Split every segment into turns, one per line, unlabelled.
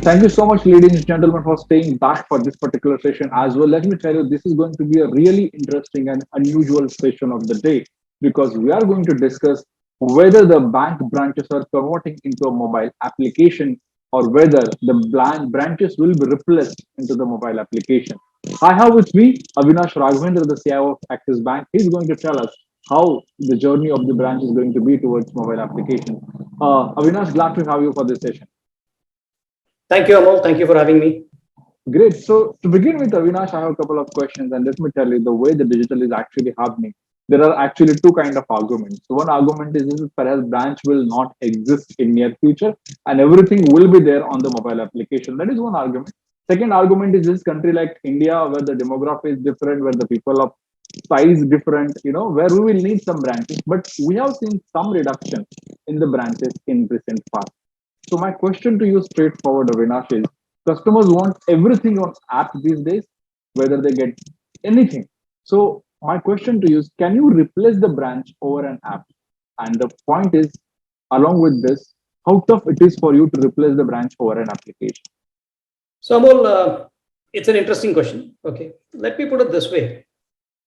Thank you so much, ladies and gentlemen, for staying back for this particular session as well. Let me tell you, this is going to be a really interesting and unusual session of the day because we are going to discuss whether the bank branches are converting into a mobile application or whether the branches will be replaced into the mobile application. I have with me Avinash Raghavendra, the CIO of Axis Bank. He's going to tell us how the journey of the branch is going to be towards mobile application. Avinash, glad to have you for this session.
Thank you, Amol. Thank you for having me.
Great. So to begin with, Avinash, I have a couple of questions, and let me tell you the way the digital is actually happening. There are actually two kind of arguments. So one argument is this: perhaps branch will not exist in near future, and everything will be there on the mobile application. That is one argument. Second argument is this country like India, where the demography is different, where the people of size different, where we will need some branches, but we have seen some reduction in the branches in recent past. So my question to you straightforward, Avinash, is customers want everything on app these days, whether they get anything. So my question to you is, can you replace the branch over an app? And the point is, along with this, how tough it is for you to replace the branch over an application.
So, Amol, it's an interesting question. Okay, let me put it this way.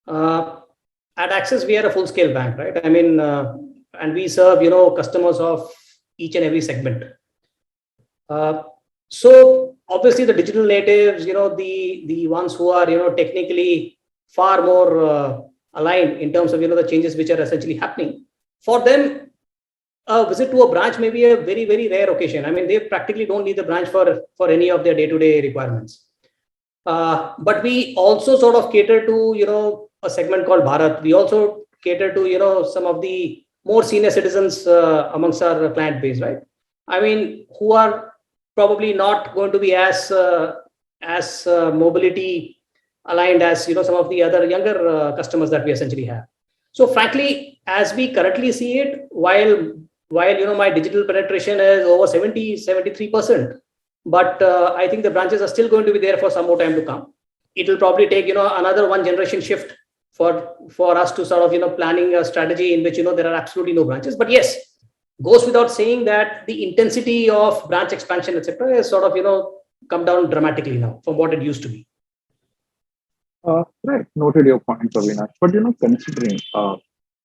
Uh, at Axis, we are a full-scale bank, right? And we serve, customers of each and every segment. So obviously, the digital natives, the ones who are, technically far more aligned in terms of, the changes which are essentially happening. For them, a visit to a branch may be a very, very rare occasion. I mean, they practically don't need the branch for any of their day-to-day requirements. But we also sort of cater to, a segment called Bharat. We also cater to, some of the more senior citizens amongst our client base, right? I mean, who are probably not going to be as mobility aligned as, some of the other younger customers that we essentially have. So frankly, as we currently see it, while my digital penetration is over 73%, but I think the branches are still going to be there for some more time to come. It will probably take another one generation shift for us to sort of planning a strategy in which there are absolutely no branches. But yes, goes without saying that the intensity of branch expansion, etc., is sort of come down dramatically now from what it used to be.
Right, noted your point, Avinash. But considering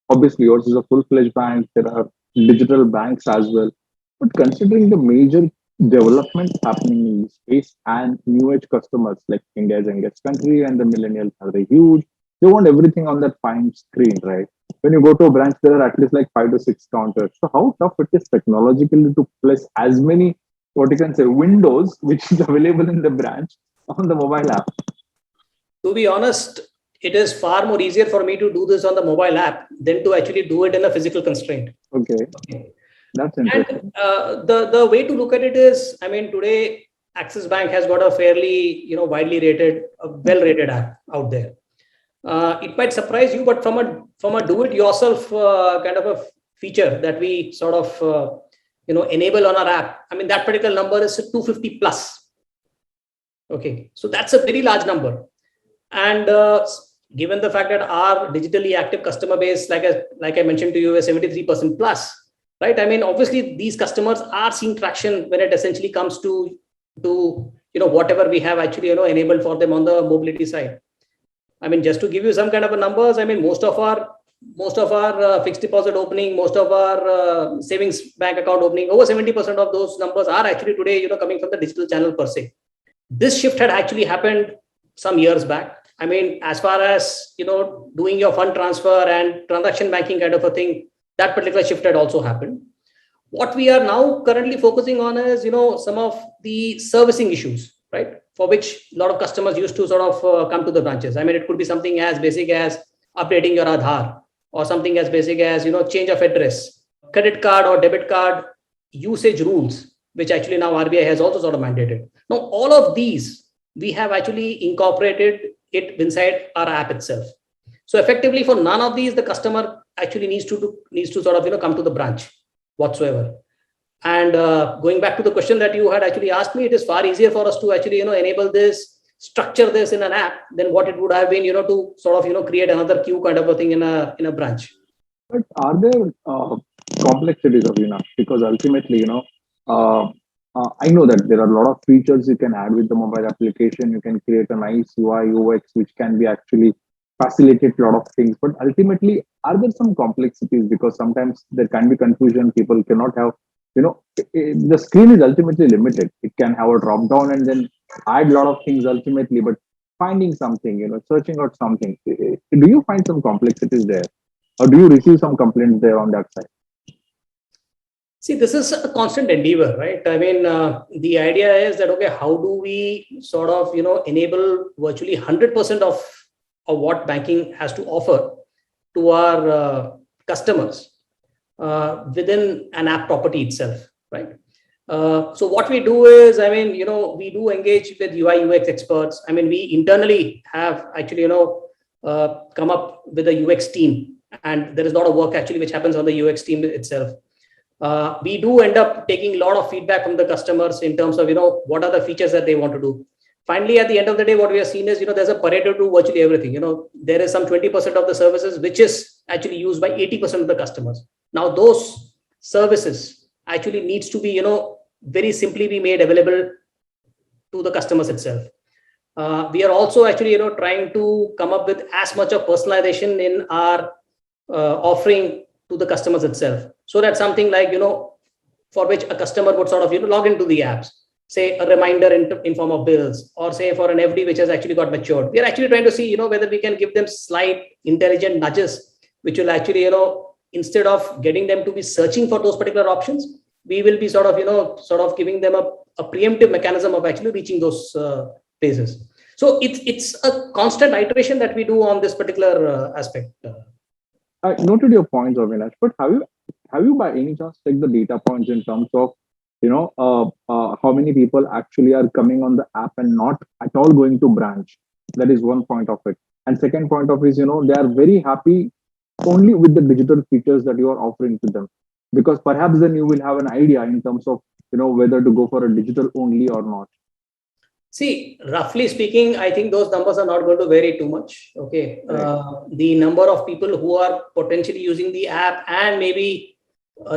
obviously yours is a full-fledged bank, there are digital banks as well. But considering the major developments happening in this space and new age customers like India's youngest country and the millennials are very huge, they want everything on that fine screen, right? When you go to a branch, there are at least like 5 to 6 counters. So how tough it is technologically to place as many what you can say windows which is available in the branch on the mobile app.
To be honest, it is far more easier for me to do this on the mobile app than to actually do it in a physical constraint.
Okay. That's interesting.
And the way to look at it is, I mean, today Axis Bank has got a fairly widely rated, well rated app out there. It might surprise you, but from a do it yourself kind of a feature that we sort of enable on our app, I mean, that particular number is 250 plus. Okay, so that's a very large number. And given the fact that our digitally active customer base, like I mentioned to you, is 73% plus, right? I mean, obviously these customers are seeing traction when it essentially comes to whatever we have actually enabled for them on the mobility side. I mean, just to give you some kind of a numbers, I mean, most of our fixed deposit opening, most of our savings bank account opening, over 70% of those numbers are actually today coming from the digital channel per se. This shift had actually happened some years back. I mean, as far as doing your fund transfer and transaction banking kind of a thing, that particular shift had also happened. What we are now currently focusing on is some of the servicing issues, right, for which a lot of customers used to sort of come to the branches. I mean, it could be something as basic as updating your Aadhaar, or something as basic as change of address, credit card or debit card usage rules, which actually now RBI has also sort of mandated. Now, all of these we have actually incorporated it inside our app itself. So effectively, for none of these, the customer actually needs to sort of come to the branch whatsoever. And going back to the question that you had actually asked me, it is far easier for us to actually enable this, structure this in an app than what it would have been to sort of create another queue kind of a thing in a branch.
But are there complexities of Because ultimately, uh, I know that there are a lot of features you can add with the mobile application. You can create a nice UI UX which can be actually facilitate a lot of things. But ultimately, are there some complexities? Because sometimes there can be confusion. People cannot have, the screen is ultimately limited. It can have a drop down and then add a lot of things ultimately. But finding something, searching out something, do you find some complexities there, or do you receive some complaints there on that side?
See, this is a constant endeavor, right? I mean, the idea is that, okay, how do we sort of, enable virtually 100% of what banking has to offer to our customers within an app property itself, right? So what we do is, I mean, we do engage with UI UX experts. I mean, we internally have actually, come up with a UX team, and there is a lot of work actually which happens on the UX team itself. We do end up taking a lot of feedback from the customers in terms of what are the features that they want to do. Finally, at the end of the day, what we have seen is there's a Pareto to virtually everything. There is some 20% of the services which is actually used by 80% of the customers. Now those services actually needs to be very simply be made available to the customers itself. We are also actually trying to come up with as much of personalization in our offering to the customers itself, so that something like for which a customer would sort of log into the apps, say a reminder in form of bills, or say for an FD which has actually got matured. We are actually trying to see whether we can give them slight intelligent nudges which will actually instead of getting them to be searching for those particular options, we will be sort of giving them a preemptive mechanism of actually reaching those places. So it's a constant iteration that we do on this particular aspect.
I noted your points, Avinash, but have you by any chance checked the data points in terms of how many people actually are coming on the app and not at all going to branch? That is one point of it. And second point of is they are very happy only with the digital features that you are offering to them, because perhaps then you will have an idea in terms of whether to go for a digital only or not.
See, roughly speaking, I think those numbers are not going to vary too much. Okay.
Right.
The number of people who are potentially using the app and maybe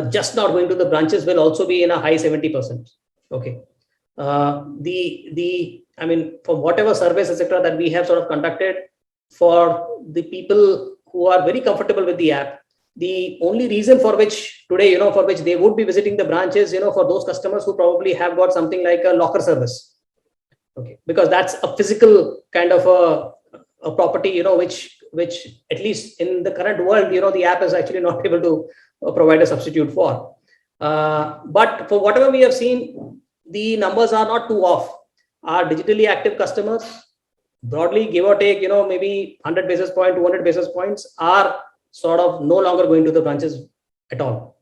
just not going to the branches will also be in a high 70%. Okay. I mean, from whatever surveys, etc., that we have sort of conducted, for the people who are very comfortable with the app, the only reason for which today, for which they would be visiting the branches, for those customers who probably have got something like a locker service. Okay, because that's a physical kind of a property, which at least in the current world, the app is actually not able to provide a substitute for. But for whatever we have seen, the numbers are not too off. Our digitally active customers, broadly give or take, maybe 100 basis points, 200 basis points, are sort of no longer going to the branches at all.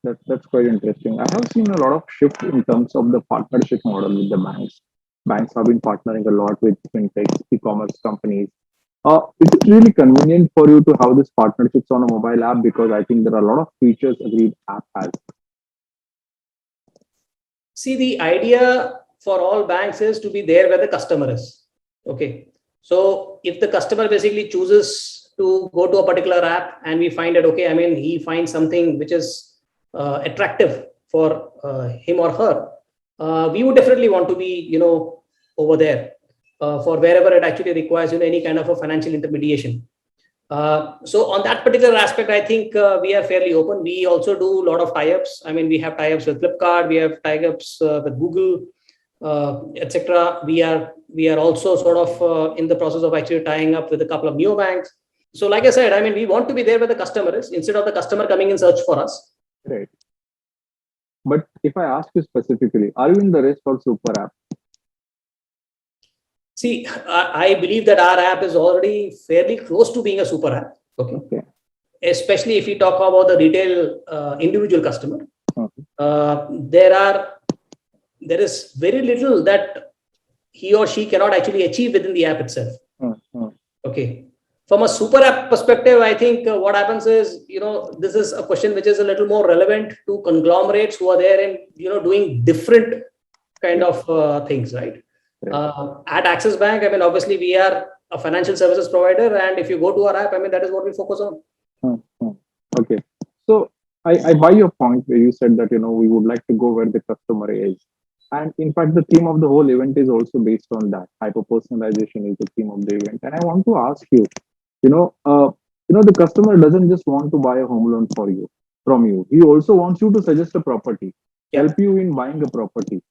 That's quite interesting. I have seen a lot of shift in terms of the partnership model with the banks. Banks have been partnering a lot with fintechs, e-commerce companies. Is it really convenient for you to have these partnerships on a mobile app? Because I think there are a lot of features every app has.
See, the idea for all banks is to be there where the customer is. Okay. So if the customer basically chooses to go to a particular app and we find that, okay, I mean, he finds something which is attractive for him or her, we would definitely want to be, over there for wherever it actually requires, any kind of a financial intermediation. So on that particular aspect, I think we are fairly open. We also do a lot of tie-ups. I mean, we have tie-ups with Flipkart, we have tie-ups with Google, etc. We are also sort of in the process of actually tying up with a couple of neobanks. So like I said, I mean, we want to be there where the customer is instead of the customer coming in search for us.
Right. But if I ask you specifically, are you in the race for super app?
See, I believe that our app is already fairly close to being a super app. Okay. Especially if we talk about the retail individual customer. There is very little that he or she cannot actually achieve within the app itself. Okay. From a super app perspective, I think what happens is, this is a question which is a little more relevant to conglomerates who are there and, doing different kind of things, right? At Axis Bank, I mean, obviously we are a financial services provider, and if you go to our app, I mean, that is what we focus on.
Okay. So I buy your point where you said that we would like to go where the customer is, and in fact, the theme of the whole event is also based on that. Hyper personalization is the theme of the event, and I want to ask you, you know, uh, the customer doesn't just want to buy a home loan for you from you. He also wants you to suggest a property,
Yeah.
help you in buying a property.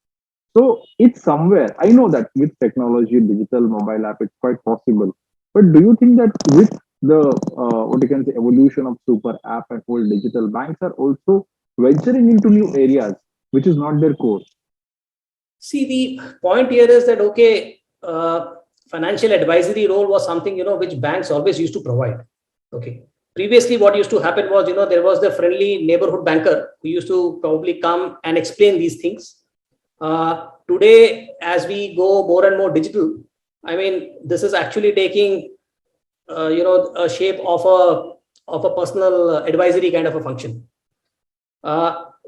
So it's somewhere. I know that with technology, digital mobile app, it's quite possible. But do you think that with the what you can say evolution of super app and whole digital banks are also venturing into new areas, which is not their core?
See, the point here is that, okay, financial advisory role was something, which banks always used to provide. Okay. Previously, what used to happen was, there was the friendly neighborhood banker who used to probably come and explain these things. Today, as we go more and more digital, I mean, this is actually taking, a shape of a personal advisory kind of a function.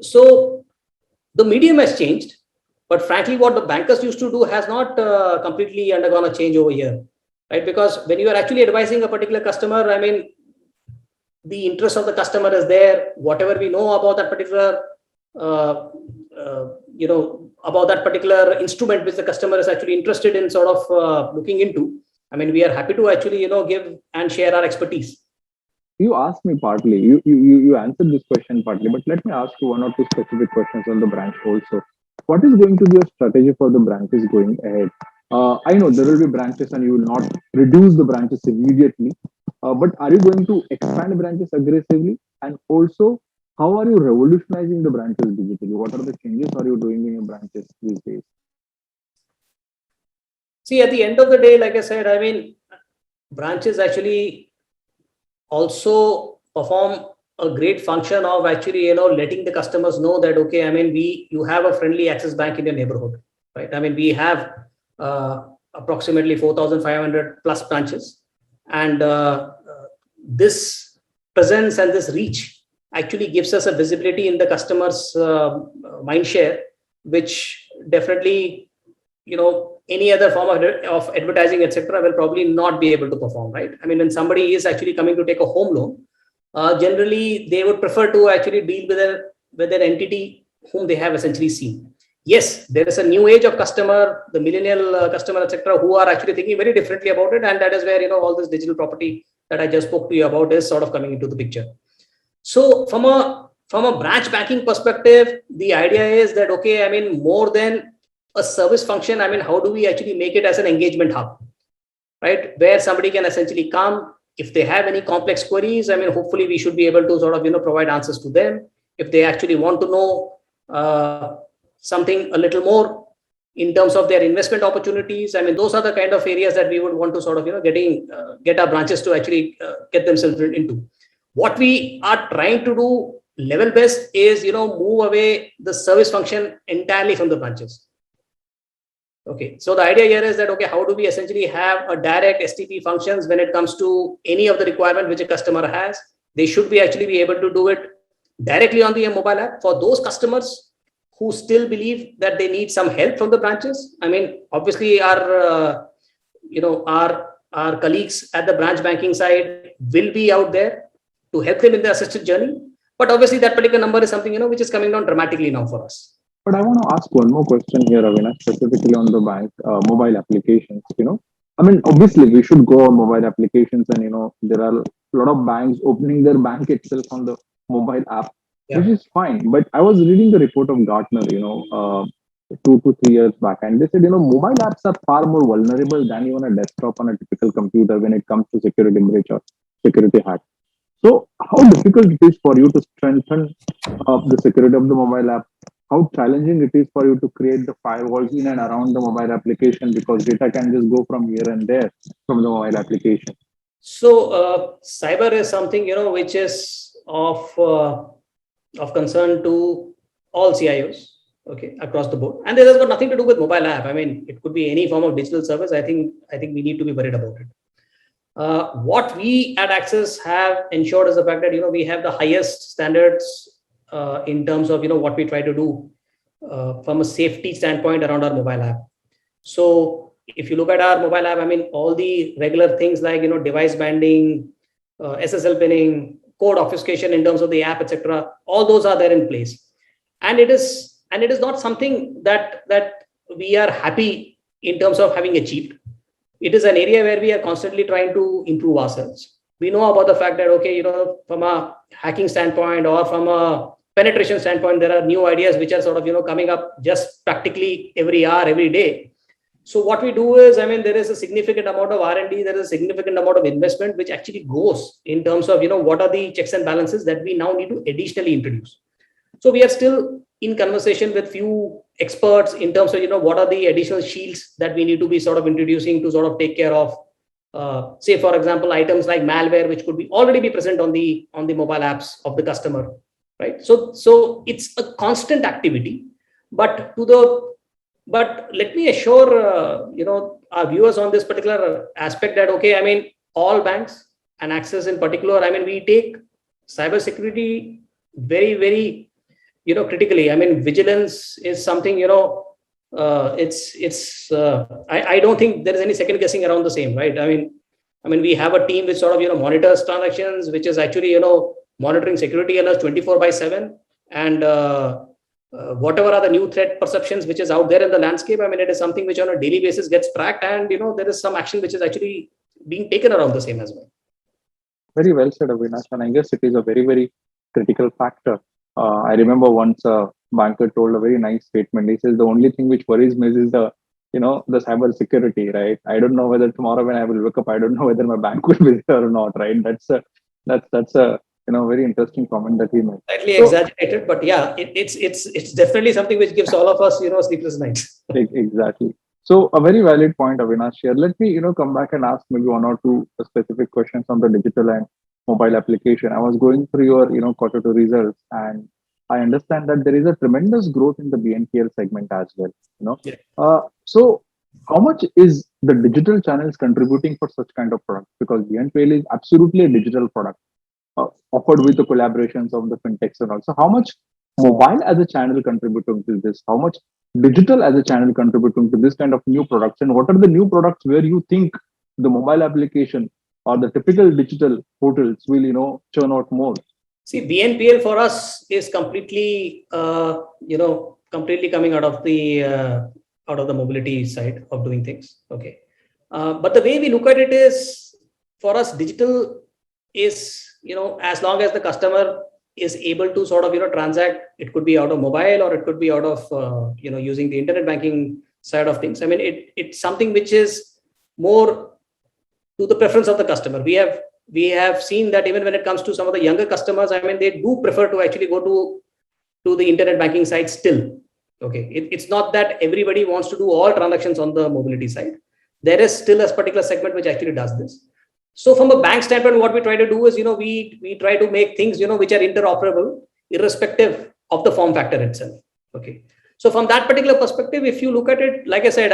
So the medium has changed, but frankly, what the bankers used to do has not completely undergone a change over here, right? Because when you are actually advising a particular customer, I mean, the interest of the customer is there. Whatever we know about that particular, uh, about that particular instrument which the customer is actually interested in, sort of looking into. I mean, we are happy to actually, give and share our expertise.
You asked me partly. You answered this question partly, but let me ask you one or two specific questions on the branch also. What is going to be your strategy for the branches going ahead? I know there will be branches and you will not reduce the branches immediately, but are you going to expand branches aggressively? And also, how are you revolutionizing the branches digitally? What are the changes are you doing in your branches these days?
See, at the end of the day, like I said, I mean, branches actually also perform a great function of actually, letting the customers know that, okay, I mean, you have a friendly Axis Bank in your neighborhood, right? I mean, we have approximately 4,500 plus branches, and this presence and this reach actually gives us a visibility in the customer's mind share, which definitely, any other form of advertising, etc., will probably not be able to perform, right? I mean, when somebody is actually coming to take a home loan, generally they would prefer to actually deal with an entity whom they have essentially seen. Yes, there is a new age of customer, the millennial customer, etc., who are actually thinking very differently about it, and that is where, all this digital property that I just spoke to you about is sort of coming into the picture. So from a branch banking perspective, the idea is that, okay, I mean, more than a service function, I mean, how do we actually make it as an engagement hub, right? Where somebody can essentially come if they have any complex queries. I mean, hopefully we should be able to sort of, provide answers to them. If they actually want to know something a little more in terms of their investment opportunities, I mean, those are the kind of areas that we would want to sort of, get our branches to actually get themselves into. What we are trying to do level best is, move away the service function entirely from the branches. Okay, so the idea here is that, okay, how do we essentially have a direct STP functions when it comes to any of the requirement which a customer has? They should be actually be able to do it directly on the mobile app. For those customers who still believe that they need some help from the branches, I mean, obviously our colleagues at the branch banking side will be out there to help them in the assisted journey. But obviously that particular number is something, which is coming down dramatically now for us.
But I want to ask one more question here, Avinash, specifically on the bank mobile applications. I mean, obviously, we should go on mobile applications, and there are a lot of banks opening their bank itself on the mobile app, which
Yeah.
is fine. But I was reading the report of Gartner, 2 to 3 years back, and they said, mobile apps are far more vulnerable than even a desktop on a typical computer when it comes to security breach or security hack. So, how difficult it is for you to strengthen the security of the mobile app? How challenging it is for you to create the firewalls in and around the mobile application because data can just go from here and there from the mobile application.
So cyber is something, which is of concern to all CIOs, okay, across the board, and this has got nothing to do with mobile app. I mean, it could be any form of digital service. I think we need to be worried about it. What we at Axis have ensured is the fact that, we have the highest standards in terms of, what we try to do from a safety standpoint around our mobile app. So if you look at our mobile app, I mean, all the regular things like, device banding, SSL pinning, code obfuscation in terms of the app, etc. All those are there in place, and it is not something that we are happy in terms of having achieved. It is an area where we are constantly trying to improve ourselves. We know about the fact that, okay, from a hacking standpoint or from a penetration standpoint, there are new ideas which are sort of, coming up just practically every hour, every day. So what we do is, there is a significant amount of R&D, there is a significant amount of investment, which actually goes in terms of, what are the checks and balances that we now need to additionally introduce. So we are still in conversation with few experts in terms of, what are the additional shields that we need to be sort of introducing to sort of take care of, say, for example, items like malware, which could be already be present on the mobile apps of the customer, right? So it's a constant activity, but let me assure, our viewers on this particular aspect that, okay, all banks and Axis in particular, we take cybersecurity very, very, critically. Vigilance is something, I don't think there is any second guessing around the same, right? We have a team which sort of, monitors transactions, which is actually, monitoring security alerts 24/7. And whatever are the new threat perceptions which is out there in the landscape, it is something which on a daily basis gets tracked, and there is some action which is actually being taken around the same as well.
Very well said, Avinash, and I guess it is a very, very critical factor. I remember once a banker told a very nice statement. He says the only thing which worries me is the cyber security, right? I don't know whether tomorrow when I will wake up, I don't know whether my bank will be there or not, right? That's a very interesting comment that he made.
Slightly exaggerated, but yeah, it's definitely something which gives all of us, sleepless nights.
Exactly. So a very valid point, Avinash here. Let me, come back and ask maybe one or two specific questions on the digital and mobile application. I was going through your, quarter two results, and I understand that there is a tremendous growth in the BNPL segment as well.
Yeah.
So how much is the digital channels contributing for such kind of product? Because BNPL is absolutely a digital product offered with the collaborations of the fintechs and all. So how much mobile as a channel contributing to this? How much digital as a channel contributing to this kind of new products? And what are the new products where you think the mobile application or the typical digital portals will, churn out more?
See, BNPL for us is completely, completely coming out of the mobility side of doing things. Okay, but the way we look at it is, for us, digital is, as long as the customer is able to sort of, transact, it could be out of mobile or it could be out of, using the internet banking side of things. It's something which is more to the preference of the customer. We have seen that even when it comes to some of the younger customers, they do prefer to actually go to the internet banking side still. Okay, it's not that everybody wants to do all transactions on the mobility side. There is still a particular segment which actually does this. So from a bank standpoint, what we try to do is, we try to make things, which are interoperable, irrespective of the form factor itself. Okay. So from that particular perspective, if you look at it, like I said,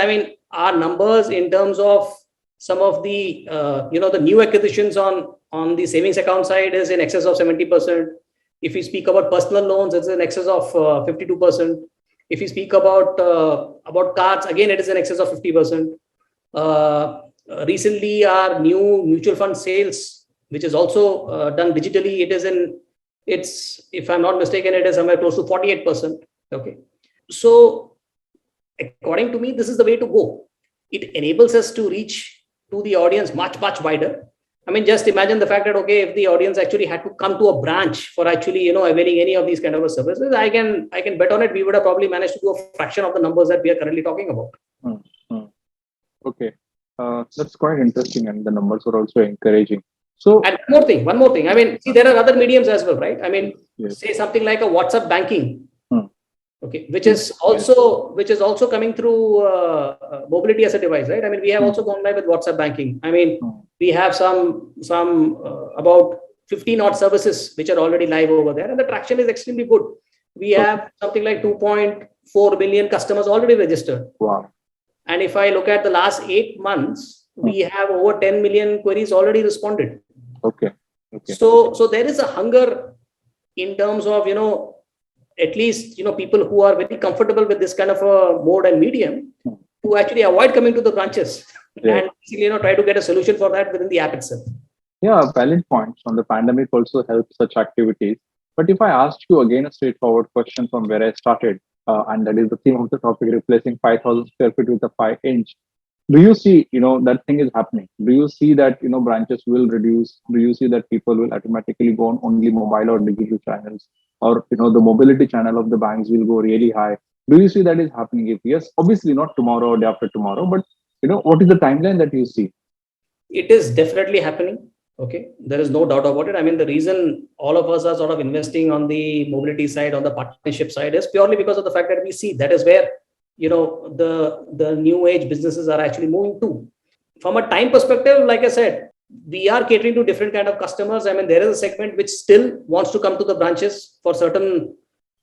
our numbers in terms of some of the, the new acquisitions on the savings account side is in excess of 70%. If we speak about personal loans, it's in excess of 52%. If we speak about cards, again, it is in excess of 50%. Recently, our new mutual fund sales, which is also done digitally, if I'm not mistaken, it is somewhere close to 48%. Okay. So according to me, this is the way to go. It enables us to reach to the audience much, much wider. Just imagine the fact that, okay, if the audience actually had to come to a branch for actually, availing any of these kind of services, I can bet on it, we would have probably managed to do a fraction of the numbers that we are currently talking about.
Okay. That's quite interesting, and the numbers are also encouraging. So,
and one more thing. See, there are other mediums as well, right?
Yes.
Say something like a WhatsApp banking, okay, which is also coming through mobility as a device, right? We have also gone live with WhatsApp banking. We have some about 15 odd services which are already live over there, and the traction is extremely good. We have something like 2.4 million customers already registered.
Wow.
And if I look at the last 8 months, we have over 10 million queries already responded.
Okay.
So there is a hunger in terms of, at least, people who are very comfortable with this kind of a mode and medium to actually avoid coming to the branches and, try to get a solution for that within the app itself.
Yeah, valid points on the pandemic also helped such activities. But if I asked you again a straightforward question from where I started, and that is the theme of the topic, replacing 5,000 square feet with a 5 inch, do you see, that thing is happening? Do you see that, branches will reduce? Do you see that people will automatically go on only mobile or digital channels? Or, the mobility channel of the banks will go really high? Do you see that is happening? If yes, obviously not tomorrow or day after tomorrow, but, what is the timeline that you see?
It is definitely happening. Okay, there is no doubt about it. I mean, the reason all of us are sort of investing on the mobility side, on the partnership side, is purely because of the fact that we see that is where the new age businesses are actually moving to. From a time perspective, like I said, we are catering to different kind of customers. I mean, there is a segment which still wants to come to the branches for certain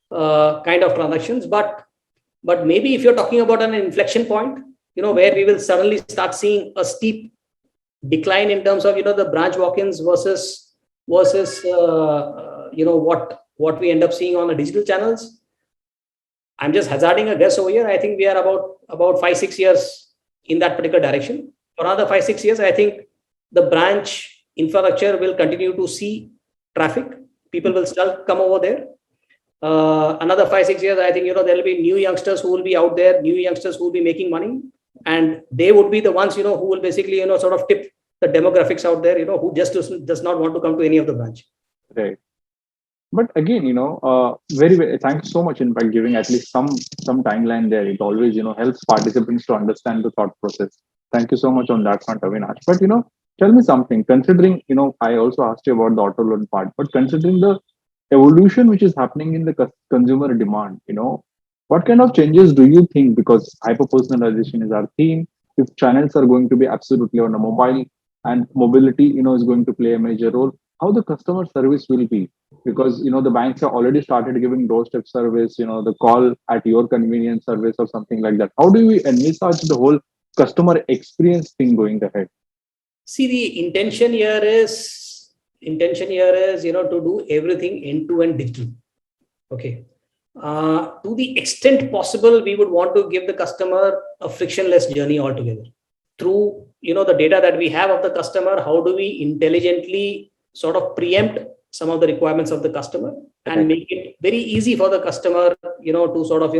kind of transactions, but maybe if you're talking about an inflection point, where we will suddenly start seeing a steep decline in terms of the branch walk-ins versus what we end up seeing on the digital channels. I'm just hazarding a guess over here. I think we are about 5-6 years in that particular direction. For another 5-6 years, I think the branch infrastructure will continue to see traffic. People will still come over there. Another 5-6 years, I think there will be new youngsters who will be out there, new youngsters who will be making money, and they would be the ones who will basically sort of tip the demographics out there, who just does not want to come to any of the branch.
Right. But again, very, very, thank you so much in fact giving at least some timeline there. It always helps participants to understand the thought process. Thank you so much on that front, Avinash. But tell me something. Considering I also asked you about the auto loan part, but considering the evolution which is happening in the consumer demand, what kind of changes do you think? Because hyper personalization is our theme. If channels are going to be absolutely on a mobile, and mobility, is going to play a major role, how the customer service will be? Because the banks have already started giving doorstep service, the call at your convenience service or something like that. How do we envisage the whole customer experience thing going ahead?
See, the intention here is to do everything end to end digital. Okay. To the extent possible, we would want to give the customer a frictionless journey altogether. Through the data that we have of the customer, how do we intelligently sort of preempt some of the requirements of the customer and make it very easy for the customer to sort of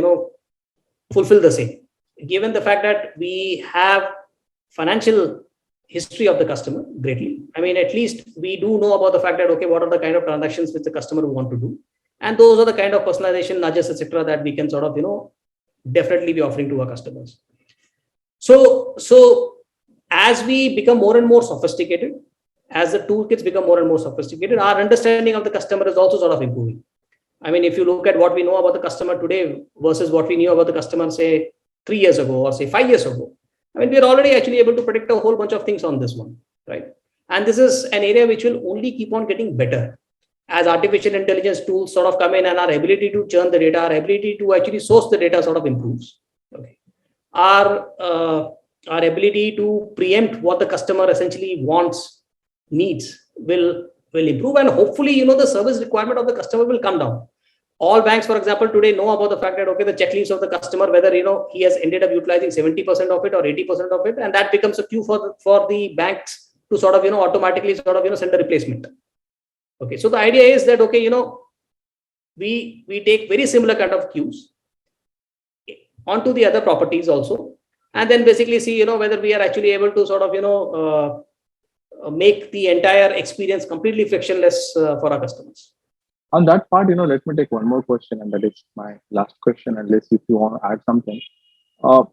fulfill the same, given the fact that we have financial history of the customer greatly. I mean, at least we do know about the fact that, okay, what are the kind of transactions which the customer will want to do, and those are the kind of personalization nudges, etc., that we can sort of definitely be offering to our customers. So as we become more and more sophisticated, as the toolkits become more and more sophisticated, our understanding of the customer is also sort of improving. I mean, if you look at what we know about the customer today versus what we knew about the customer, say, 3 years ago or say 5 years ago, I mean, we're already actually able to predict a whole bunch of things on this one, right? And this is an area which will only keep on getting better as artificial intelligence tools sort of come in, and our ability to churn the data, our ability to actually source the data sort of improves. Okay. Our ability to preempt what the customer essentially wants, needs will improve, and hopefully the service requirement of the customer will come down. All banks, for example, today know about the fact that, okay, the checklist of the customer, whether he has ended up utilizing 70% of it or 80% of it, and that becomes a cue for the banks to sort of automatically sort of send a replacement. Okay, so the idea is that, okay, we take very similar kind of cues onto the other properties also, and then basically see whether we are actually able to sort of make the entire experience completely frictionless for our customers.
On that part, let me take one more question, and that is my last question, unless if you want to add something. How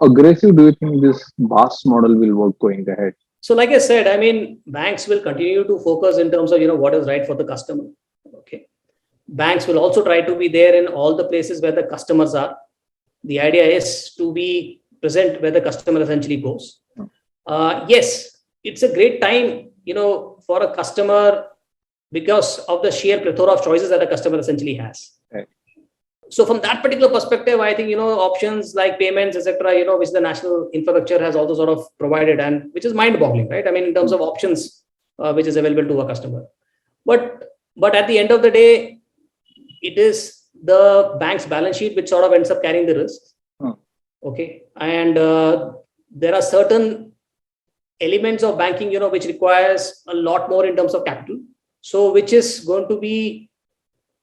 aggressive do you think this BaaS model will work going ahead?
So like I said, I mean, banks will continue to focus in terms of what is right for the customer. Okay, banks will also try to be there in all the places where the customers are. The idea is to be present where the customer essentially goes. Yes, it's a great time for a customer because of the sheer plethora of choices that a customer essentially has.
Right.
So from that particular perspective, I think options like payments, etc., which the national infrastructure has also sort of provided, and which is mind-boggling, right? I mean, in terms of options which is available to a customer. But at the end of the day, it is the bank's balance sheet which sort of ends up carrying the risk. Okay, and there are certain elements of banking, which requires a lot more in terms of capital. So which is going to be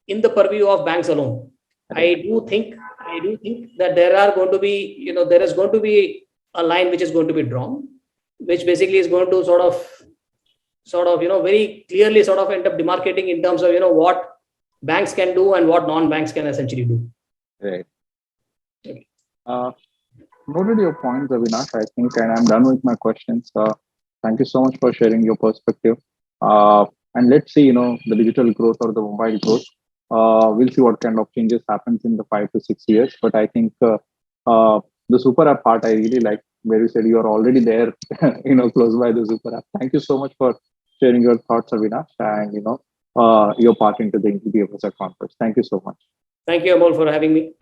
in the purview of banks alone. I do think that there is going to be a line which is going to be drawn, which basically is going to very clearly sort of end up demarcating in terms of, what banks can do and what non-banks can essentially do.
Right.
Okay.
Noted your points, Avinash, I think, and I'm done with my questions. Thank you so much for sharing your perspective. And let's see, the digital growth or the mobile growth. We'll see what kind of changes happens in the 5 to 6 years. But I think the super app part I really like, where you said you are already there, close by the super app. Thank you so much for sharing your thoughts, Avinash, and your part into the BFSI conference. Thank you so much.
Thank you, Amol, for having me.